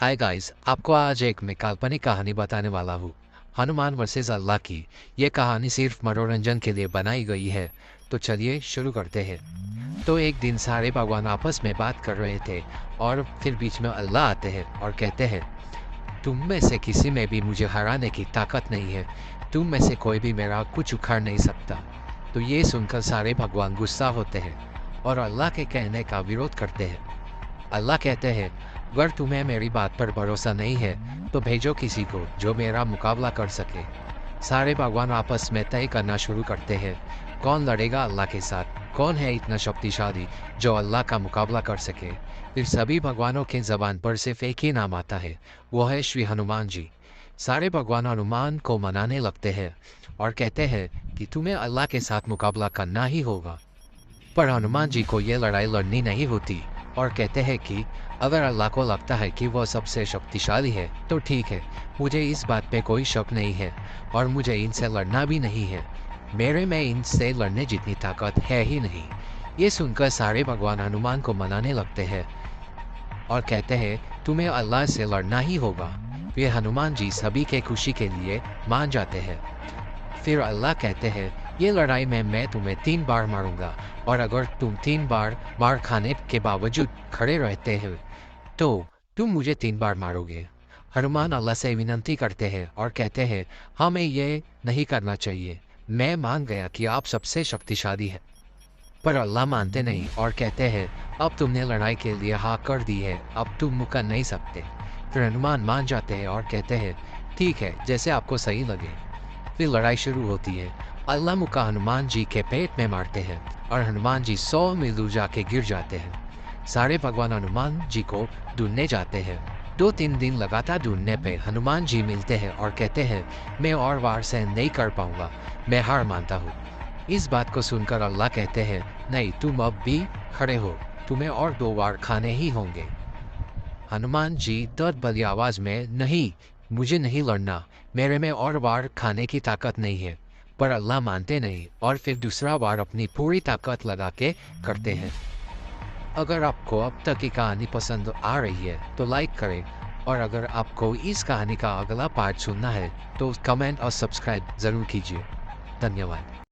Hi guys, आपको आज एक मैं काल्पनिक कहानी बताने वाला हूँ। हनुमान वर्सेस अल्लाह की। ये कहानी सिर्फ मनोरंजन के लिए बनाई गई है। तो चलिए शुरू करते हैं। तो एक दिन सारे भगवान आपस में बात कर रहे थे और फिर बीच में अल्लाह आते हैं और कहते हैं, तुम में से किसी में भी मुझे हराने की ताकत नहीं है। तुम में से कोई भी मेरा कुछ उखाड़ नहीं सकता। तो ये सुनकर सारे भगवान गुस्सा होते हैं और अल्लाह के कहने का विरोध करते हैं। अल्लाह कहते हैं, अगर तुम्हें मेरी बात पर भरोसा नहीं है तो भेजो किसी को जो मेरा मुकाबला कर सके। सारे भगवान आपस में तय करना शुरू करते हैं, कौन लड़ेगा अल्लाह के साथ, कौन है इतना शक्तिशाली जो अल्लाह का मुकाबला कर सके। फिर सभी भगवानों के जबान पर सिर्फ एक ही नाम आता है, वो है श्री हनुमान जी। सारे भगवान हनुमान को मनाने लगते हैं और कहते हैं कि तुम्हें अल्लाह के साथ मुकाबला करना ही होगा। पर हनुमान जी को ये लड़ाई लड़नी नहीं होती और कहते हैं कि अगर अल्लाह को लगता है कि वह सबसे शक्तिशाली है तो ठीक है, मुझे इस बात पे कोई शक नहीं है और मुझे इनसे लड़ना भी नहीं है। मेरे में इनसे लड़ने जितनी ताकत है ही नहीं। ये सुनकर सारे भगवान हनुमान को मनाने लगते हैं और कहते हैं, तुम्हें अल्लाह से लड़ना ही होगा। फिर हनुमान जी सभी के खुशी के लिए मान जाते हैं। फिर अल्लाह कहते हैं, ये लड़ाई में मैं तुम्हें 3 बार मारूंगा और अगर तुम 3 बार मार खाने के बावजूद खड़े रहते हो तो तुम मुझे 3 बार मारोगे। हनुमान अल्लाह से विनती करते हैं और कहते हैं, हमें ये नहीं करना चाहिए। मैं मान गया कि आप सबसे शक्तिशाली है। पर अल्लाह मानते नहीं और कहते हैं, अब तुमने लड़ाई के लिए हाँ कर दी है, अब तुम मुकर नहीं सकते। फिर हनुमान मान जाते हैं और कहते हैं, ठीक है, जैसे आपको सही लगे। फिर लड़ाई शुरू होती है। अल्लाह मुक्का हनुमान जी के पेट में मारते हैं और हनुमान जी 100 मील दूर जाके गिर जाते हैं। सारे भगवान हनुमान जी को ढूंढने जाते हैं। 2-3 दिन लगातार ढूंढने पे हनुमान जी मिलते हैं और कहते हैं, मैं और वार सहन नहीं कर पाऊंगा, मैं हार मानता हूँ। इस बात को सुनकर अल्लाह कहते हैं, नहीं, तुम अब भी खड़े हो, तुम्हें और 2 वार खाने ही होंगे। हनुमान जी दर्द भरी आवाज में, नहीं, मुझे नहीं लड़ना, मेरे में और वार खाने की ताकत नहीं है। पर अल्लाह मानते नहीं और फिर दूसरा वार अपनी पूरी ताकत लगा के करते हैं। अगर आपको अब तक की कहानी पसंद आ रही है तो लाइक करें और अगर आपको इस कहानी का अगला पार्ट सुनना है तो कमेंट और सब्सक्राइब ज़रूर कीजिए। धन्यवाद।